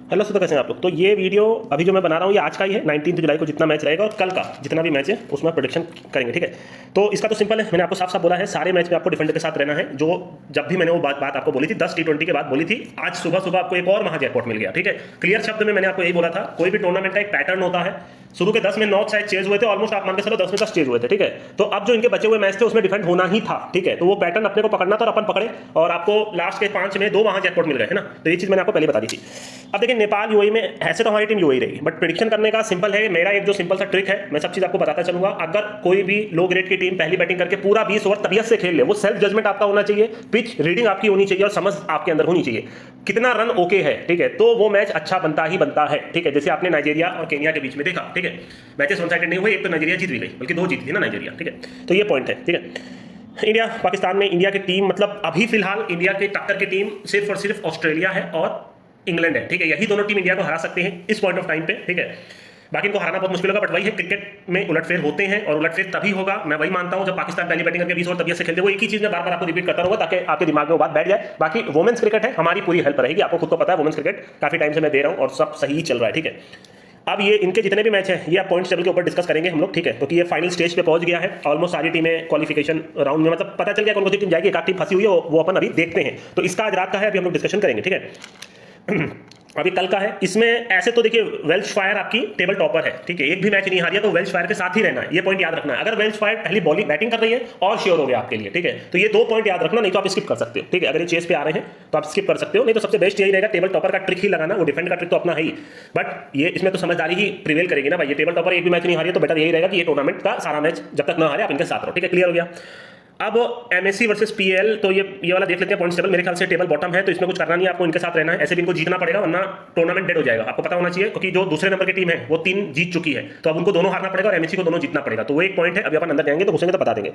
Hello सुधा, कैसे हैं आप लोग। तो ये वीडियो अभी जो मैं बना रहा हूँ ये आज का ही है, 19 जुलाई को जितना मैच रहेगा और कल का जितना भी मैच है उसमें प्रोडिक्शन करेंगे, ठीक है। तो इसका तो सिंपल है, मैंने आपको साफ साफ बोला है सारे मैच में आपको डिफेंडर के साथ रहना है। जो जब भी मैंने वो बात आपको बोली थी 10 T20 के बाद बोली थी, आज सुबह सुबह आपको एक और महा जैकपॉट मिल गया, ठीक है। क्लियर शब्द में मैंने आपको यही बोला था, कोई भी टूर्नामेंट का एक पैटर्न होता है। शुरू के 10 में 9 शायद चेज हुए थे, ऑलमोस्ट आप मान के चलो 10 में 10 चेज हुए थे, ठीक है। तो अब जो इनके बचे हुए मैच थे उसमें डिफेंड होना ही था, ठीक है। तो वो पैटर्न अपने को पकड़ना था और अपन पकड़े, और आपको लास्ट के 5 में 2 वहां जैकपॉट मिल गए, है ना। तो ये चीज मैंने आपको पहले बता दी थी। अब देखिए नेपाल यूएई में ऐसे तो हमारी टीम यूएई रहेगी, बट प्रेडिक्शन करने का सिंपल है। मेरा एक जो सिंपल सा ट्रिक है, मैं सब चीज आपको बताता चलूंगा। अगर कोई भी लो ग्रेड की टीम पहली बैटिंग करके पूरा 20 ओवर तबियत से खेल ले, वो सेल्फ जजमेंट आपका होना चाहिए, पिच रीडिंग आपकी होनी चाहिए और समझ आपके अंदर होनी चाहिए कितना रन ओके है, ठीक है। तो वो मैच अच्छा बनता ही बनता है, ठीक है। जैसे आपने नाइजीरिया और केनिया के बीच में देखा, ठीक है, मैचेस वन साइडेड नहीं हुए, एक तो नाइजीरिया जीत भी गई, बल्कि 2 जीती थी ना नाइजीरिया, ठीक है। तो ये पॉइंट है, ठीक है। इंडिया पाकिस्तान में इंडिया की टीम, मतलब अभी फिलहाल इंडिया के टक्कर की टीम सिर्फ और सिर्फ ऑस्ट्रेलिया है और इंग्लैंड है, ठीक है। यही दोनों टीम इंडिया को हरा सकते हैं इस पॉइंट ऑफ टाइम पे, ठीक है। बाकी इनको हराना बहुत मुश्किल होगा, बट वही है, क्रिकेट में उलटफेर होते हैं और उलटफेर तभी होगा, मैं वही मानता हूं, जब पाकिस्तान पहली बैटिंग करके 20 ओवर तबियत से खेलते। वो एक ही चीज मैं बार बार आपको रिपीट करता रहूंगा ताकि आपके दिमाग में वो बात बैठ जाए। बाकी वुमेन्स क्रिकेट है, हमारी पूरी हेल्प रहेगी, आपको खुद को पता है वुमेन्स क्रिकेट काफी टाइम से मैं दे रहा हूं और सब सही चल रहा है, ठीक है। अब ये इनके जितने भी मैच हैं ये आप पॉइंट्स टेबल के ऊपर डिस्कस करेंगे हम लोग, ठीक है। क्योंकि ये फाइनल स्टेज पे पहुंच गया है, ऑलमोस्ट सारी टीमें क्वालिफिकेशन राउंड में, मतलब पता चल गया कौन कौन सी टीम जाएगी, एक आध टीम फंसी हुई है, वो अपन अभी देखते हैं। तो इसका आज रात का है, अभी हम लोग डिस्कशन करेंगे, ठीक है। अभी कल का है। इसमें ऐसे तो देखिए वेल्श फायर आपकी टेबल टॉपर है, ठीक है, एक भी मैच नहीं हारी है, तो वेल्श फायर के साथ ही रहना है, ये पॉइंट याद रखना है। अगर वेल्श फायर पहली बॉलिंग बैटिंग कर रही है और श्योर हो गया आपके लिए, ठीक है। तो ये 2 पॉइंट याद रखना, नहीं तो आप स्किप कर सकते हो, ठीक है। अगर ये चेस पे आ रहे हैं तो आप स्किप कर सकते हो, नहीं तो सबसे बेस्ट यही रहेगा टेबल टॉपर का ट्रिक ही लगाना। वो डिफेंड का ट्रिक तो अपना है ही, बट ये इसमें तो समझदारी ही प्रिवेल करेगी ना भाई। ये टेबल टॉपर एक भी मैच नहीं हारी है, तो बेटर यही रहेगा कि ये टूर्नामेंट का सारा मैच जब तक ना हारे आप इनके साथ रहो, ठीक है। क्लियर हो गया। अब एमएससी वर्सेस पीएल, तो ये वाला देख लेते हैं पॉइंट्स टेबल। मेरे ख्याल से टेबल बॉटम है, तो इसमें कुछ करना नहीं है, आपको इनके साथ रहना है। ऐसे भी इनको जीतना पड़ेगा वरना टूर्नामेंट डेड हो जाएगा, आपको पता होना चाहिए। क्योंकि जो दूसरे नंबर की टीम है वो 3 जीत चुकी है, तो अब उनको दोनों हारना पड़ेगा और एमएससी को दोनों जीतना पड़ेगा। तो वो एक पॉइंट है। अभी अपन अंदर जाएंगे तो घुसेंगे तो बता देंगे।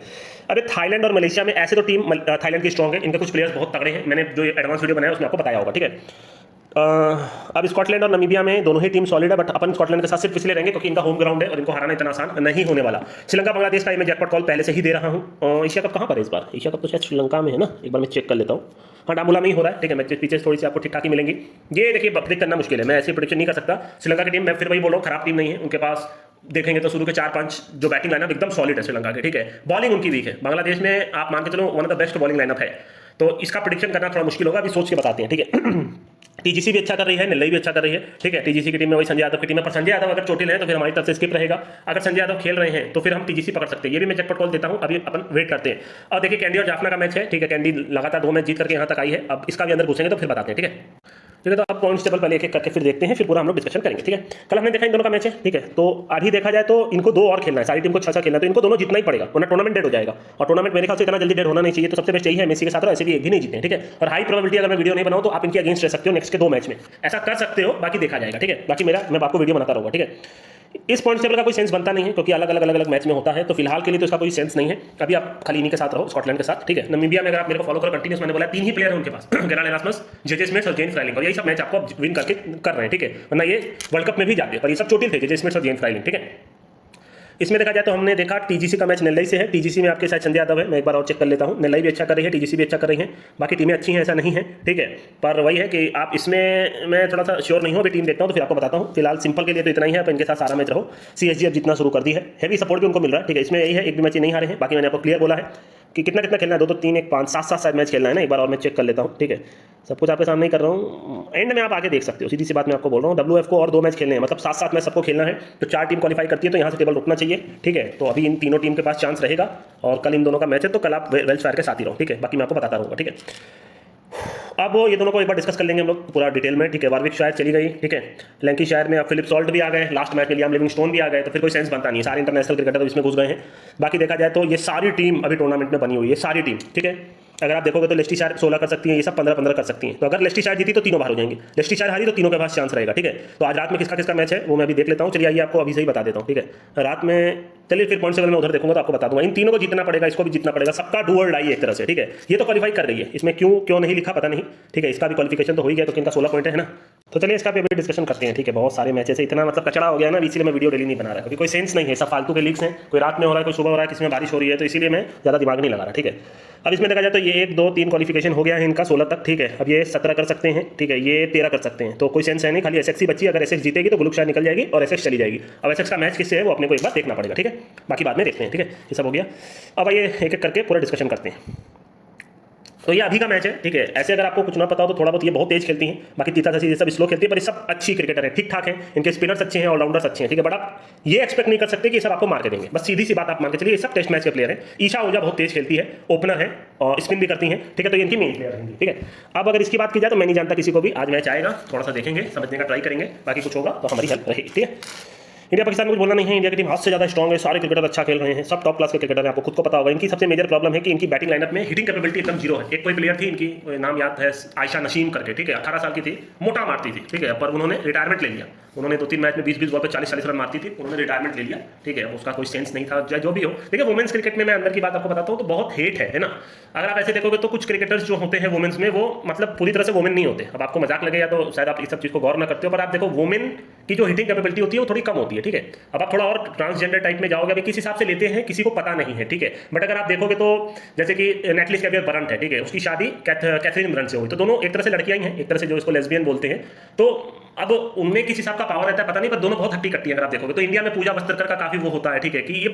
अभी थाईलैंड और मलेशिया में, ऐसे तो टीम थाईलैंड की स्ट्रॉन्ग है, इनके कुछ प्लेयर्स बहुत तगड़े हैं, मैंने जो एडवांस वीडियो बनाया उसमें आपको बताया होगा, ठीक है। अब स्कॉटलैंड और नमीबिया में दोनों ही टीम सॉलिड है, बट अपन स्कॉटलैंड के साथ सिर्फ इसलिए रहेंगे क्योंकि इनका होम ग्राउंड है और इनको हराना इतना आसान नहीं होने वाला। श्रीलंका बांग्लादेश का मैं जैकपॉट कॉल पहले से ही दे रहा हूँ। एशिया कप कहाँ पर है इस बार? एशिया कप तो शायद श्रीलंका में है ना, एक बार मैं चेक कर लेता हूँ। हाँ, डामुला में ही हो रहा है, ठीक है। मैच पीछे थोड़ी सी आपको ठीक ठाक ही मिलेंगी। ये देखिए प्रेडिक्ट करना मुश्किल है, मैं ऐसी प्रेडिक्शन नहीं कर सकता। श्रीलंका की टीम, मैं फिर वही बोल रहा हूँ, खराब टीम नहीं है उनके पास। देखेंगे तो शुरू के 4-5 जो बैटिंग लाइनअप एकदम सॉलिड है श्रीलंका के, ठीक है। बॉलिंग उनकी वीक है। बांग्लादेश में आप मान के चलो one of the best bowling lineup है, तो इसका प्रेडिक्शन करना थोड़ा मुश्किल होगा, अभी सोच के बताते हैं, ठीक है। टीजीसी भी अच्छा कर रही है, नेल्लई भी अच्छा कर रही है, ठीक है। टीजीसी की टीम में वही संजय यादव की टीम है, पर संजय यादव अगर चोटिल है तो फिर हमारी तरफ से स्किप रहेगा। अगर संजय यादव खेल रहे हैं तो फिर हम टीजीसी पकड़ सकते हैं। ये भी मैं जैकपॉट कॉल देता हूं, अभी अपन वेट करते हैं। और देखिए कैंडी और जाफना का मैच है, ठीक है। कैंडी लगातार 2 मैच जीत करके यहां तक आई है, अब इसका भी अंदर घुसेंगे तो फिर बताते हैं, ठीक है। ठीक है, तो अब पॉइंट्स टेबल पहले एक एक करके फिर देखते हैं, फिर पूरा हम लोग डिस्कशन करेंगे, ठीक है। कल हमने देखा इन दोनों का मैच है, ठीक है। तो अभी देखा जाए तो इनको 2 और खेलना है, सारी टीम को 6-6 खेलना है, तो इनको दोनों जीतना ही पड़ेगा वरना टूर्नामेंट डेड हो जाएगा। और टूर्नामेंट मेरे ख्याल से इतना जल्दी डेड होना नहीं चाहिए, तो सबसे बेस्ट यही है मेसी के साथ, और ऐसे भी एक भी नहीं जीते, ठीक है। और हाई प्रोबेबिलिटी अगर मैं वीडियो नहीं बनाऊं तो आप इनके अगेंस्ट रह सकते हो नेक्स्ट के 2 मैच में, ऐसा कर सकते हो, बाकी देखा जाएगा, ठीक है। बाकी मैं आपको वीडियो बनाता रहूंगा, ठीक है। इस पॉइंट टेबल का कोई सेंस बनता नहीं है क्योंकि अलग अलग मैच में होता है, तो फिलहाल के लिए तो इसका कोई सेंस नहीं है। अभी आप खाली इन्हीं के साथ रहो, स्कॉटलैंड के साथ, ठीक है। नमीबिया में अगर आप मेरे को फॉलो करो कंटिन्यूस, मैंने बोला 3 ही प्लेयर है उनके पास, गेराल्ड एरास्मस, जेजे स्मिथ और जेन फ्राइलिंग, और यही सब मैच आपको विन करके कर रहे हैं, ठीक है। वरना ये वर्ल्ड कप में भी जाते हैं, पर ये सब चोटिल थे, जेजे स्मिथ और जेन फ्राइलिंग, ठीक है। इसमें देखा जाए तो हमने देखा टीजीसी का मैच नेल्लई से है, टीजीसी में आपके साथ संजय यादव है, मैं एक बार और चेक कर लेता हूं। नेल्लई भी अच्छा कर रही है, टीजीसी भी अच्छा कर रही है, बाकी टीमें अच्छी हैं ऐसा नहीं है, ठीक है। पर वही है कि आप इसमें, मैं थोड़ा सा श्योर नहीं हूं, अभी टीम देखता हूं तो फिर आपको बताता हूं। फिलहाल सिंपल के लिए तो इतना ही है, आप इनके साथ सारा मैच रहो। सीएसजी अब जितना शुरू कर दी है, हैवी सपोर्ट भी उनको मिल रहा है, ठीक है। इसमें यही है, एक भी मैच नहीं हारे हैं, बाकी मैंने आपको क्लियर बोला है कि कितना कितना खेलना है, 2-2 3 1 5 7 शायद मैच खेलना है ना, एक बार और मैं चेक कर लेता हूँ, ठीक है। सब कुछ आपके सामने ही कर रहा हूँ, एंड में आप आगे देख सकते हो, सीधी सी बात मैं आपको बोल रहा हूँ। WF को और 2 मैच खेलने हैं, मतलब 7-7 मैच सबको खेलना है, तो 4 टीम क्वालिफाई करती है, तो यहाँ से टेबल रुकना चाहिए, ठीक है। तो अभी इन तीनों टीम के पास चांस रहेगा, और कल इन दोनों का मैच है, तो कल आप वेल्स फायर के साथ ही रहो, ठीक है। बाकी मैं आपको बताता रहूँगा, ठीक है। अब ये दोनों को एक बार डिस्कस कर लेंगे हम लोग पूरा डिटेल में, ठीक है। वारविक शायर चली गई, ठीक है। लैंकीशायर में अब फिलिप सॉल्ट भी आ गए, लास्ट मैच में लियाम लिविंगस्टोन भी आ गए, तो फिर कोई सेंस बनता नहीं है, सारे इंटरनेशनल क्रिकेटर इसमें घुस गए हैं। बाकी देखा जाए तो ये सारी टीम अभी टूर्नामेंट में बनी हुई है, सारी टीम, ठीक है। अगर आप देखोगे तो लेस्टीशायर 16 कर सकती है, ये सब 15-15 कर सकती हैं। तो अगर लेस्टीशायर जीती तो तीनों बाहर हो जाएंगे, लेस्टीशायर हारी तो तीनों के पास चांस रहेगा, ठीक है। तो आज रात में किसका किसका मैच है वो मैं अभी देख लेता हूँ, चलिए आइए आपको अभी से ही बता देता हूँ, ठीक है। रात में चलिए फिर पॉइंट टेबल में उधर देखूंगा तो आपको बता दूंगा। इन तीनों को जीतना पड़ेगा, इसको भी जीतना पड़ेगा, सबका डू और डाई एक तरह से, ठीक है। ये तो क्वालिफाई कर रही है, इसमें क्यों नहीं लिखा पता नहीं, ठीक है। इसका भी क्वालिफिकेशन तो हो ही गया, तो इनका 16 पॉइंट है ना। तो चलिए इसका भी अभी डिस्कशन करते हैं, ठीक है। बहुत सारे मैचेस है, इतना मतलब कचड़ा हो गया ना, इसीलिए मैं वीडियो डेली नहीं बना रहा, क्योंकि कोई सेंस नहीं है, सब फालतू के लीक्स हैं, कोई रात में हो रहा है, कोई सुबह हो रहा है, किसी में बारिश हो रही है, तो इसीलिए मैं ज़्यादा दिमाग नहीं लगा रहा, ठीक है। अब इसमें देखा जाए तो ये 1 2 3 क्वालिफिकेशन हो गया है इनका 16 तक, ठीक है। अब ये 17 कर सकते हैं, ठीक है, ये 13 कर सकते हैं, तो कोई सेंस है नहीं, खाली एसएक्स ही बची। अगर एसएक्स जीतेगी तो गुलूक शायद निकल जाएगी और एसएक्स चली जाएगी। अब एसएक्स का मैच किससे है वो अपने को एक बार देखना पड़ेगा, ठीक है, बाकी बाद में देखते हैं, ठीक है। ये सब हो गया, अब आइए एक एक करके पूरा डिस्कशन करते हैं। तो ये अभी का मैच है, ठीक है। ऐसे अगर आपको कुछ ना पता हो तो थोड़ा बहुत ये बहुत तेज खेलती हैं, बाकी तीता शशि ये सब स्लो खेलती है, पर ये सब अच्छी क्रिकेटर है, ठीक ठाक है, इनके स्पिनर्स अच्छे हैं, ऑलराउंडर्स अच्छे हैं, ठीक है। बट आप ये एक्सपेक्ट नहीं कर सकते कि ये सब आपको मार के देंगे, बस सीधी सी बात आप मान के चलिए, ये सब टेस्ट मैच के प्लेयर है। ईशा ओझा बहुत तेज खेलती है, ओपनर है और स्पिन भी करती हैं, ठीक है, तो ये इनकी मेन प्लेयर रहेंगी, ठीक है। अब अगर इसकी बात की जाए तो मैं नहीं जानता किसी को भी, आज मैच आएगा थोड़ा सा देखेंगे, समझने का ट्राई करेंगे, बाकी कुछ होगा तो हमारी हेल्प रहेगी, ठीक है। इंडिया पाकिस्तान को कुछ बोलना नहीं है, इंडिया की टीम हाथ से ज़्यादा स्ट्रॉन्ग है, सारे क्रिकेटर अच्छा खेल रहे हैं, सब टॉप क्लास के क्रिकेटर हैं, आपको खुद को पता होगा। इनकी सबसे मेजर प्रॉब्लम है कि इनकी बैटिंग लाइनअप में हिटिंग कैपेबिलिटी एकदम जीरो है। एक कोई प्लेयर थी इनकी, नाम याद है, आयशा नसीम करके, ठीक है, 18 साल की थी, मोटा मारती थी, ठीक है, पर उन्होंने रिटायरमेंट ले लिया। उन्होंने 2-3 मैच में 20-20 बॉल पर 40-40 रन मारती थी, उन्होंने रिटायरमेंट ले लिया, ठीक है। उसका कोई सेंस नहीं था, जो भी हो। देखिए वुमेन्स क्रिकेट में मैं अंदर की बात आपको बताता हूँ तो बहुत हेट है ना। अगर आप ऐसे देखोगे तो कुछ क्रिकेटर्स जो होते हैं वुमेन्स में, वो मतलब पूरी तरह से वुमेन नहीं होते। अब आपको मजाक लगेगा तो शायद आप इस सब चीज़ को गौर ना करते हो, पर आप देखो वुमेन की जो हिटिंग कैपेबिलिटी होती है वो थोड़ी कम होती है, ठीक है। अब आप थोड़ा और ट्रांसजेंडर टाइप में जाओगे, अभी किस हिसाब से लेते हैं किसी को पता नहीं है, ठीक है। बट अगर आप देखोगे तो जैसे कि नेटलिस कैवियर बरंट है, ठीक है, उसकी शादी कैथरीन बरंट से हुई, तो दोनों एक तरह से लड़कियां ही हैं, एक तरह से जो इसको लेस्बियन बोलते हैं। तो अब उनमें किस हिसाब का पावर रहता है पता नहीं, पर दोनों बहुत हट्टी कट्टी है। अगर आप देखोगे तो इंडिया में पूजा वस्त्रकर का काफी वो होता है, ठीक है, कि ये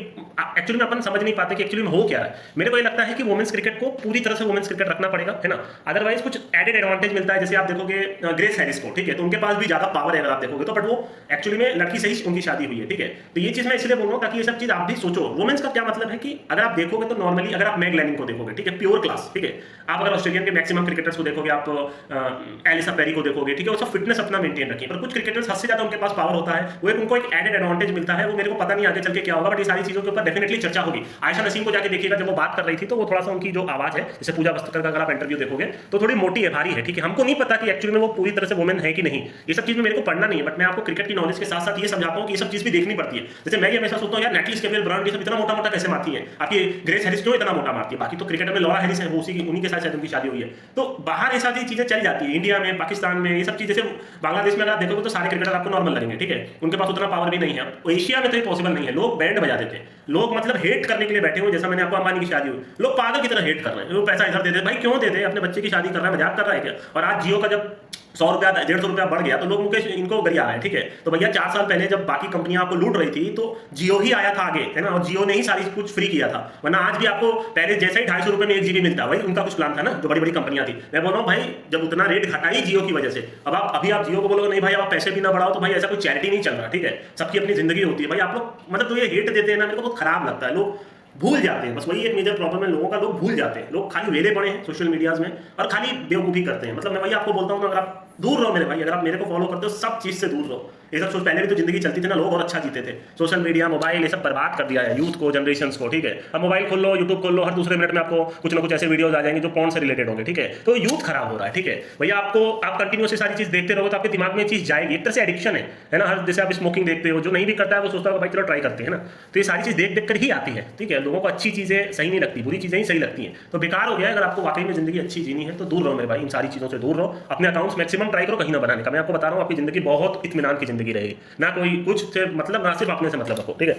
एक्चुअली में अपन समझ नहीं पाते कि एक्चुअली में हो क्या है। मेरे को ये लगता है कि वुमेन्स क्रिकेट को पूरी तरह से वुमेन्स क्रिकेट रखना पड़ेगा, है ना। अदरवाइज कुछ एडेड एडवांटेज मिलता है, जैसे आप देखोगे ग्रेस हैरिस को, ठीक है, तो उनके पास भी ज्यादा पावर है अगर आप देखोगे तो, बट वो एक्चुअली में लड़की से ही उनकी शादी हुई है, ठीक है। तो ये चीज मैं इसलिए बोल रहा हूँ ताकि ये सब चीज आप भी सोचो। वुमेन्स का क्या मतलब है कि अगर आप देखोगे तो नॉर्मली अगर आप मैग लैनिंग को देखोगे, ठीक है, प्योर क्लास, ठीक है, आप अगर ऑस्ट्रेलियन के मैक्सिमम क्रिकेटर्स को देखोगे, आप एलिसा पेरी को देखोगे, ठीक है, वो सब फिटनेस अपना मेंटेन रखिए। पर कुछ क्रिकेटर्स हद से ज्यादा उनके पास पावर होता है, वो उनको एक एडेड एडवांटेज मिलता है, वो मेरे को पता नहीं आगे चल के क्या होगा, बट ये सारी चीजों के ऊपर डेफिनेटली चर्चा होगी। आयशा नसीम को जाके देखिएगा, जब वो बात कर रही थी तो वो थोड़ा सा उनकी जो आवाज है, जैसे पूजा वस्त्रकर का अगर आप इंटरव्यू देखोगे तो थोड़ी मोटी है, भारी है, ठीक है। हमको नहीं पता कि एक्चुअली में वो पूरी तरह से वुमेन है कि नहीं, ये सब चीज में मेरे को पढ़ना नहीं है, बट मैं आपको क्रिकेट की नॉलेज के साथ साथ ये समझाता हूँ कि ये सब चीज भी देखनी पड़ती है। जैसे मैं ये हमेशा सोचता हूँ यार नेटलिस कैवियर बरंट ये सब इतना मोटा मोटा कैसे मारती है, आपकी ग्रेस हैरिस क्यों इतना मोटा मारती है। बाकी तो क्रिकेटर में लॉरा हैरिस है, वो उन्हीं के साथ शायद उनकी शादी हुई है। तो बाहर ये सारी चीजें चल जाती है, इंडिया में पाकिस्तान में ये सब चीजें। जैसे बांग्लादेश में अगर आप देखोगे तो सारे क्रिकेटर आपको नॉर्मल लगेंगे, ठीक है, उनके पास उतना पावर भी नहीं है। एशिया में तो ये पॉसिबल नहीं है, लोग बैंड बजा देते हैं, लोग मतलब हेट करने के लिए बैठे हुए। जैसा मैंने आपको अंबानी की शादी हुई, लोग पागल की तरह हेट कर रहे हैं, वो पैसा इधर दे दे, भाई क्यों दे दे, अपने बच्चे की शादी कर रहा है, मजाक कर रहा है क्या। और आज जियो का जब 100 रुपया 150 रुपया बढ़ गया तो लोग मुकेश इनको गरिया रहे हैं, ठीक है। तो भैया 4 साल पहले जब बाकी कंपनियां आपको लूट रही थी तो जियो ही आया था आगे, है ना, और जियो ने ही सारी कुछ फ्री किया था। वरना आज भी आपको पहले जैसे ही 250 रुपये में 1 GB मिलता, भाई उनका कुछ प्लान था ना, जो बड़ी बड़ी कंपनियां थी। मैं बोल रहा हूँ भाई जब उतना रेट घटाई जियो की वजह से, अब आप अभी आप जियो को बोलोगे नहीं भाई आप पैसे भी ना बढ़ाओ, तो भाई ऐसा कोई चैरिटी नहीं चल रहा, ठीक है, सबकी अपनी जिंदगी होती है। भाई आप लोग मतलब तो ये हेट देते हैं ना, मेरे को बहुत खराब लगता है। लोग भूल जाते हैं, बस वही एक मेजर प्रॉब्लम है लोगों का, लोग भूल जाते हैं, लोग खाली वेले पड़े हैं सोशल मीडियाज में और खाली बेवकूफ़ी करते हैं। मतलब मैं वही आपको बोलता हूँ, अगर आप दूर रहो मेरे भाई, अगर आप मेरे को फॉलो करते हो सब चीज़ से दूर रहो। ये सब सोच पहले भी तो जिंदगी चलती थी ना, लोग और अच्छा जीते थे। सोशल मीडिया मोबाइल ये सब बर्बाद कर दिया है यूथ को, जनरेशन को, ठीक है। अब मोबाइल खोल लो, यूट्यूब खोल लो, हर दूसरे मिनट में आपको कुछ ना कुछ ऐसे वीडियोज आ जाएंगे जो पॉर्न से रिलेटेड होंगे, ठीक है। तो यूथ खराब हो रहा है, ठीक है भैया। आप कंटिन्यूसली सारी चीज देखते रहोगे तो आपके दिमाग में चीज जाएगी, एक तरह से एडिक्शन है ना। हर जैसे आप स्मोकिंग देखते हो, जो नहीं भी करता है वो सोचता है भाई चलो ट्राई करते हैं ना। तो ये सारी चीज देख देख कर ही आती है, ठीक है। लोगों को अच्छी चीजें सही नहीं लगती, बुरी चीजें ही सही लगती हैं। तो बेकार हो गया। अगर आपको वाकई में जिंदगी अच्छी जीनी है तो दूर रहो मेरे भाई, इन सारी चीजों से दूर रहो। अपने अकाउंट्स मैक्सिमम ट्राई करो कहीं ना बनाने का। मैं आपको बता रहा हूँ आपकी जिंदगी बहुत इत्मीनान की जिंदगी रहेगी, ना कोई कुछ से मतलब, ना सिर्फ अपने से मतलब रखो, ठीक है,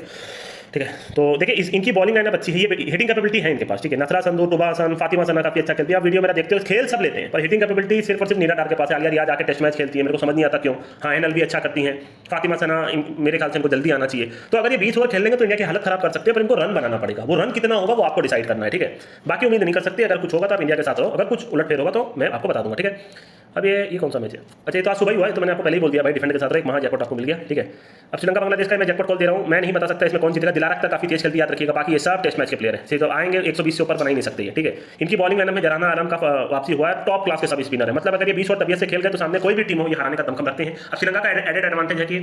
ठीक है। तो देखिए इनकी बॉलिंग लाइनअप अच्छी है, ये हिटिंग कैपेबिलिटी है इनके पास, ठीक है। नसरा संधू, टुबा हसन, फातिमा सना काफी अच्छा खेलती है। आप वीडियो मेरा देखते हो, खेल सब लेते हैं, पर हिटिंग कैपेबिलिटी सिर्फ और सिर्फ नीना डार के पास है। यार आज आके टेस्ट मैच खेलती है, मेरे को समझ नहीं आता क्यों। हाँ एनएल भी अच्छा करती हैं, फातिमा सना मेरे ख्याल से इनको जल्दी आना चाहिए। तो अगर ये 20 ओवर खेल लेंगे तो इंडिया की हालत खराब कर सकते हैं, पर इनको रन बनाना पड़ेगा। वो रन कितना होगा वो आपको डिसाइड करना है, ठीक है। बाकी उम्मीद नहीं कर सकते, अगर कुछ होगा तो आप इंडिया के साथ रहो, अगर कुछ उलटफेर होगा तो मैं आपको बता दूंगा, ठीक है। अब ये कौन सा मैच है, अच्छा ये तो आज सुबह ही हुआ है, तो मैंने आपको पहले ही बोल दिया भाई डिफेंड के साथ एक महा जैकपॉट आपको मिल गया, ठीक है। अब श्रीलंका बांग्लादेश का मैं जैकपॉट कॉल दे रहा हूँ, मैं नहीं बता सकता इसमें कौन जीतेगा। दिला रखता काफी तेज खेलती, याद रखिएगा। बाकी ये सब टेस्ट मैच के प्लेयर है, तो आएंगे 120 से ऊपर बना ही नहीं सकते है, ठीक है। इनकी बॉलिंग लाइनअप में जराना आराम का वापसी हुआ है, टॉप क्लास के सब स्पिनर है। मतलब अगर ये 20 ओवर तबियत से खेल गए तो सामने कोई भी टीम हो ये हराने का दमखम रखते हैं। अब श्रीलंका का एडेड एडवांटेज है कि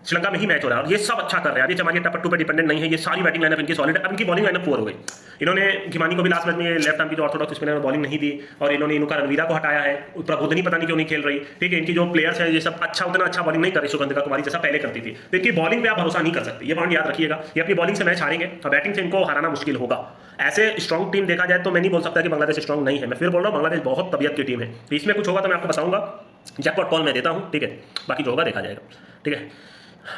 श्रीलंका में ही मैच हो रहा है और ये सब अच्छा कर रहे हैं। ये चमारी टप्पू पे डिपेंडेंट नहीं है, ये सारी बैटिंग लाइनअप इनकी सॉलिड है। अब इनकी बॉलिंग लाइनअप पुअर हो गई। इन्होंने घिमानी को भी लास्ट मैच में लेफ्ट आर्म की जो ऑर्थोडॉक्स स्पिनर में बॉलिंग नहीं दी, और इन्होंने इनका रणवीरा को हटाया है। प्रबोधनी पता नहीं क्यों नहीं खेल रही, ठीक है। इनकी जो प्लेयर्स है ये सब उतना अच्छा बॉलिंग नहीं कर रही सुगंधिका कुमारी जैसा पहले करती थी। तो इनकी बॉलिंग पे आप भरोसा नहीं कर सकते, ये पॉइंट याद रखिएगा। ये अपनी बॉलिंग से मैच हारेंगे और बैटिंग से इनको हराना मुश्किल होगा। ऐसे स्ट्रॉन्ग टीम देखा जाए तो मैं नहीं बोल सकता कि बांग्लादेश स्ट्रॉन्ग नहीं है। मैं फिर बोल रहा हूँ बांग्लादेश बहुत तबियत की टीम है। तो इसमें कुछ होगा तो मैं आपको बताऊंगा। जैकपॉट कॉल मैं देता हूँ, ठीक है, बाकी जो होगा देखा जाएगा, ठीक है।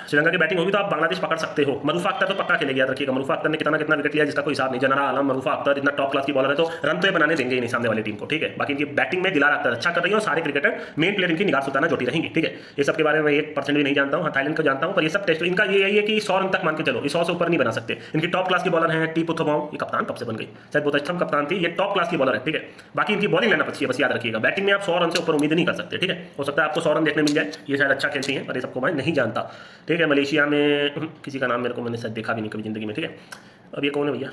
श्रीलंका की बैटिंग होगी तो आप बांग्लादेश पकड़ सकते हो। मरूफा अख्तर तो पक्का खेलेगी, याद रखिएगा। मरूफा अख्तर ने कितना कितना विकेट लिया जिसका कोई हिसाब नहीं। जनरा आलम, मरूफा अख्तर इतना टॉप क्लास की बॉलर है, तो रन तो ये बनाने देंगे ही नहीं सामने वाली टीम को, ठीक है। बाकी इनकी बैटिंग में दिलार अख्तर अच्छा कर रही है और सारे क्रिकेटर मेन प्लेयर इनकी निगाह सुल्ताना जोटी रहेंगी, ठीक है। ये सब के बारे में 1% भी नहीं जानता हूँ। हाँ, थाईलैंड को जानता हूँ, पर ये सब टेस्ट इनका ये यही है कि 100 रन तक मान के चलो, 100 से ऊपर नहीं बना सकते। इनकी टॉप क्लास की बॉलर है टी पुथोबाओ, ये कप्तान कब से बन गई, शायद बहुत अच्छा कप्तान थी, ये टॉप क्लास की बॉलर है, ठीक है। बाकी इनकी बॉलिंग लाइनअप अच्छी है, बस याद रखिएगा। बैटिंग में आप 100 रन से ऊपर उम्मीद नहीं कर सकते, ठीक है। हो सकता है आपको 100 रन देखने मिल जाए, ये शायद अच्छा खेलती हैं, पर ये सबको मैं नहीं जानता, ठीक है। मलेशिया में किसी का नाम मेरे को मैंने शायद देखा भी नहीं कभी जिंदगी में, ठीक है। अब ये कौन है भैया?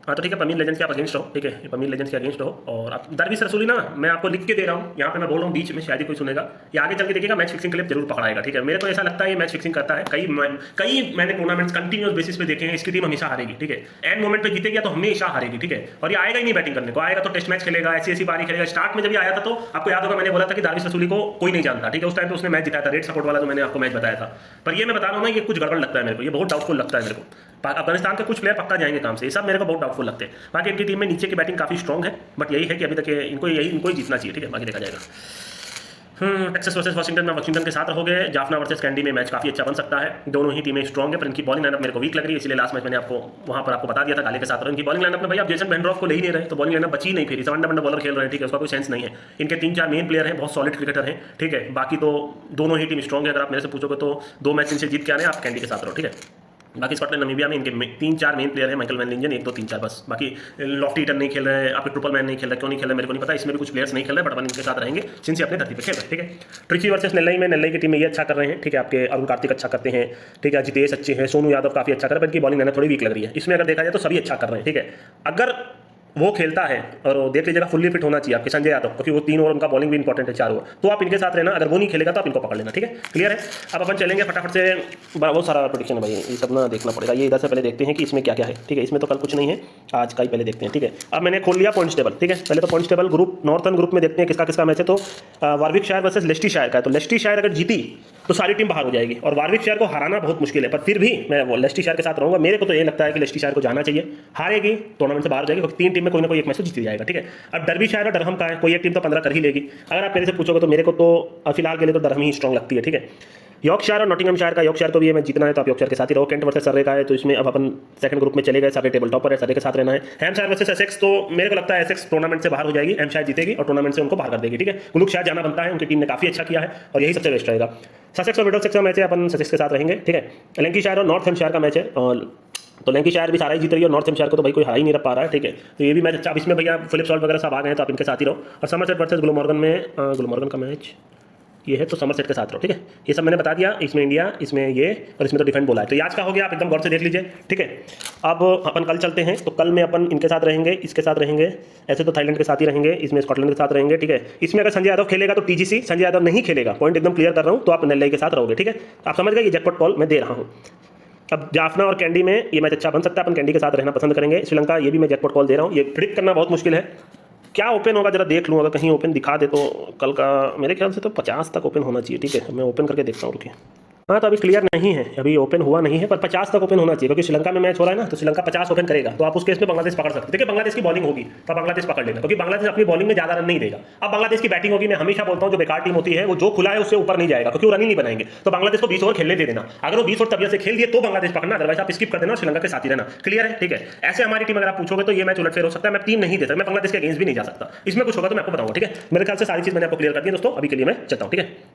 हाँ तो ठीक है, पमीर लेजेंड्स के आप अगेंस्ट हो, ठीक है, ये पमीर लेजेंड्स के अगेंस्ट हो। और आप दरवीश रसूली ना, मैं आपको लिख के दे रहा हूँ यहाँ पे, मैं बोल रहा हूँ बीच में, शायद ही कोई सुनेगा। ये आगे चल के देखिएगा मैच फिक्सिंग के लिए जरूर पकड़ाएगा, ठीक है। मेरे को ऐसा लगता है ये मैच फिक्सिंग करता है। कई मैंने टूर्नामेंट्स कंटिन्यूस बेसिस पे देखे हैं, इसकी टीम हमेशा हारेगी, ठीक है। एंड मोमेंट पे जीतेगी तो हमेशा हारेगी, ठीक है। और ये आएगा ही नहीं बैटिंग करने को, आएगा तो टेस्ट मैच खेलेगा, ऐसी बारी खेलेगा। स्टार्ट में जब ये आया था तो आपको याद होगा मैंने बोला था कि दरवीश रसूली को कोई नहीं जानता, ठीक है। उस टाइम पे उसने मैच जिताया था, रेड सपोर्ट वाला जो मैंने आपको मैच बताया था। पर ये मैं बता रहा हूँ ना, ये कुछ गड़बड़ लगता है मेरे को, ये बहुत डाउटफुल लगता है मेरे को। अफगानिस्तान के कुछ प्लेयर पक्का जाएंगे काम से, ये सब मेरे को बहुत डाउटफुल लगते हैं। बाकी इनकी टीम में नीचे की बैटिंग काफी स्ट्रॉन्ग है, बट यही है कि अभी तक इनको ही जीतना चाहिए, ठीक है। बाकी देखा जाएगा। टेक्सास वर्सेस वाशिंगटन में वाशिंगटन के साथ रहोगे। जाफना वर्सेस कैंडी में मैच काफी अच्छा बन सकता है। दोनों ही टीमें स्ट्रॉन्ग है, पर इनकी बॉलिंग लाइनअप मेरे को वीक लग रही है, इसलिए लास्ट मैच मैंने आपको वहां पर आपको बता दिया था गाले के साथ रहो। इनकी बॉलिंग लाइनअप में भाई आप जेसन बेंड्रॉफ को ले ही नहीं रहे, तो बॉलिंग लाइनअप बची नहीं, फिर वनडे वनडे बॉलर खेल रहे हैं, ठीक है, उसका कोई सेंस नहीं है। इनके 3-4 मेन प्लेयर हैं, बहुत सॉलिड क्रिकेटर हैं, ठीक है। बाकी तो दोनों ही टीम स्ट्रॉन्ग है। अगर आप मेरे से पूछोगे तो 2 मैच इनसे जीत के आने, आप कैंडी के साथ रहो, ठीक है। बाकी स्कॉटलैंड नमीबिया में इनके 3-4 मेन प्लेयर हैं, माइकल वैन लिंजन 1-2-3-4 बस। बाकी लॉफ्टी टन नहीं खेल रहे हैं, आपके ट्रिपल मैन नहीं खेल रहे, क्यों नहीं खेल रहे मेरे को नहीं पता। इसमें भी कुछ प्लेयर्स नहीं खेल रहे, बट अपन इनके साथ रहेंगे जिनसे अपने धरती पे खेल रहे हैं, ठीक है। ट्रिची वर्सेस नेल्लई में नेल्लई की टीम में ये अच्छा कर रहे हैं, ठीक है। आपके अरुण कार्तिक अच्छा करते हैं, ठीक है। जितेश अच्छे हैं, सोनू यादव काफी अच्छा कर रहे हैं, इनकी बॉलिंग लाइनअप थोड़ी वीक लग रही है। इसमें अगर देखा जाए तो सभी अच्छा कर रहे हैं, ठीक है। अगर वो खेलता है और देख लीजिएगा फुल्ली फिट होना चाहिए आपके संजय यादव, क्योंकि वो 3 ओवर उनका बॉलिंग भी इंपॉर्टेंट है, 4 ओवर, तो आप इनके साथ रहना। अगर वो नहीं खेलेगा तो आप इनको पकड़ लेना, ठीक है। क्लियर है। अब अपन चलेंगे फटाफट से, बहुत सारा प्रेडिक्शन है भाई, ये सब ना देखना पड़ेगा। ये इधर से पहले देखते हैं कि इसमें क्या क्या है, ठीक है। इसमें तो कल कुछ नहीं है, आज का ही पहले देखते हैं, ठीक है। अब मैंने खोल लिया पॉइंट्स टेबल, ठीक है। पहले तो points table group northern group में देखते हैं किसका किसका मैच है। तो वारविकशायर वर्सेस लेस्टीशायर का है, तो लेस्टीशायर अगर जीती तो सारी टीम बाहर हो जाएगी, और वारविकशायर को हराना बहुत मुश्किल है, पर फिर भी मैं वो लेस्टीशायर के साथ रहूंगा। मेरे को तो ये लगता है कि लेस्टीशायर को जाना चाहिए, हारेगी टूर्नामेंट से बाहर हो जाएगी, क्योंकि 3 टीम में कोई ना कोई एक मैच तो जीत जाएगा, ठीक है। अब डर्बीशायर और डरहम का है, कोई एक टीम तो 15 कर ही लेगी। अगर आप मेरे से पूछोगे तो मेरे को तो फिलहाल के लिए तो डरहम ही स्ट्रॉन्ग लगती है, ठीक है। यॉर्कशायर और नॉटिंघमशायर का, यॉर्कशायर को भी ये मैच जीतना है तो आप यॉर्कशायर के साथ ही रहो। केंट वर्सेस सर्रे का है, तो इसमें अब अपन सेकंड ग्रुप में चले गए, सर्रे टेबल टॉपर है, सर्रे के साथ रहना है। हैम्पशायर वर्सेस एसेक्स, तो मेरे को लगता है एसेक्स टूर्नामेंट से बाहर हो जाएगी, हैम्पशायर जीतेगी और टूर्नामेंट से उनको बाहर कर देगी, ठीक है। गुलुकशायर जाना बनता है, उनकी टीम ने काफी अच्छा किया है और यही सबसे बेस्ट रहेगा। ससेक्स और मिडलसेक्स का मैच है, अपन ससेक्स के साथ रहेंगे, ठीक है। लैंकाशायर और नॉर्थ हैम्पशायर का मैच है, और तो लैंकाशायर भी सारा ही जीत रही है और नॉर्थ हैम्पशायर को तो भाई कोई हरा ही नहीं पा रहा है, ठीक है। तो ये भी मैच अच्छा। अब इसमें भैया फिलिप सॉल्ट वगैरह सब आ गए हैं, तो आप इनके साथ ही रहो। और समरसेट वर्सेस ग्लूमॉर्गन में, ग्लूमॉर्गन का मैच ये है, तो समरसेट के साथ रहो, ठीक है। ये सब मैंने बता दिया, इसमें इंडिया, इसमें ये और इसमें तो डिफेंड बोला है। तो आज का हो गया, आप एकदम गौर से देख लीजिए, ठीक है। अब अपन कल चलते हैं, तो कल में अपन इनके साथ रहेंगे, इसके साथ रहेंगे, ऐसे तो थाईलैंड के साथ ही रहेंगे, इसमें स्कॉटलैंड के साथ रहेंगे, ठीक है। इसमें अगर संजय यादव खेलेगा तो टीजीसी, संजय यादव नहीं खेलेगा, पॉइंट एकदम क्लियर कर रहा हूँ, तो आप नेल्लई के साथ रहोगे, ठीक है। आप समझ गए, ये जैकपॉट कॉल मैं दे रहा हूँ। अब जाफना और कैंडी में ये मैच अच्छा बन सकता है, अपन कैंडी के साथ रहना पसंद करेंगे। श्रीलंका, ये भी मैं जैकपॉट कॉल दे रहा हूँ, ये प्रिडिक्ट करना बहुत मुश्किल है। क्या ओपन होगा जरा देख लूँ, अगर कहीं ओपन दिखा दे तो कल का मेरे ख्याल से तो 50 तक ओपन होना चाहिए, ठीक है। मैं ओपन करके देखता हूँ, रुकिए। हाँ तो अभी क्लियर नहीं है, अभी ओपन हुआ नहीं है, पर 50 तक ओपन होना चाहिए, क्योंकि श्रीलंका में मैच हो रहा है ना, तो श्रीलंका 50 ओपन करेगा, तो आप उस केस में बांग्लादेश पकड़ सकते हैं। देखिए बांग्लादेश की बॉलिंग होगी तो बांग्लादेश पकड़ लेना, क्योंकि बांग्लादेश अपनी बॉलिंग में ज्यादा रन नहीं देगा। अब बांग्लादेश की बैटिंग होगी, मैं हमेशा बोलता हूँ जो बेकार टीम होती है वो जो खुला है उससे ऊपर नहीं जाएगा, क्योंकि वो रन ही नहीं बनाएंगे। तो बांग्लादेश को 20 ओवर खेलने दे देना, अगर वो 20 ओवर तबियत से खेल दिए तो बांग्लादेश पकड़ना, अदरवाइज आप स्किप कर देना, श्रीलंका के साथ ही रहना। क्लियर है, ठीक है। ऐसे हमारी टीम अगर आप पूछोगे तो ये मैच उलटफेर हो सकता है, मैं 3 नहीं दे सकता, मैं बांग्लादेश के अगेंस्ट भी नहीं जा सकता। इसमें कुछ होगा तो मैं आपको बताऊंगा, ठीक है। मेरे ख्याल से सारी चीज मैंने आपको क्लियर कर दी दोस्तों, अभी के लिए मैं चलता हूँ, ठीक है।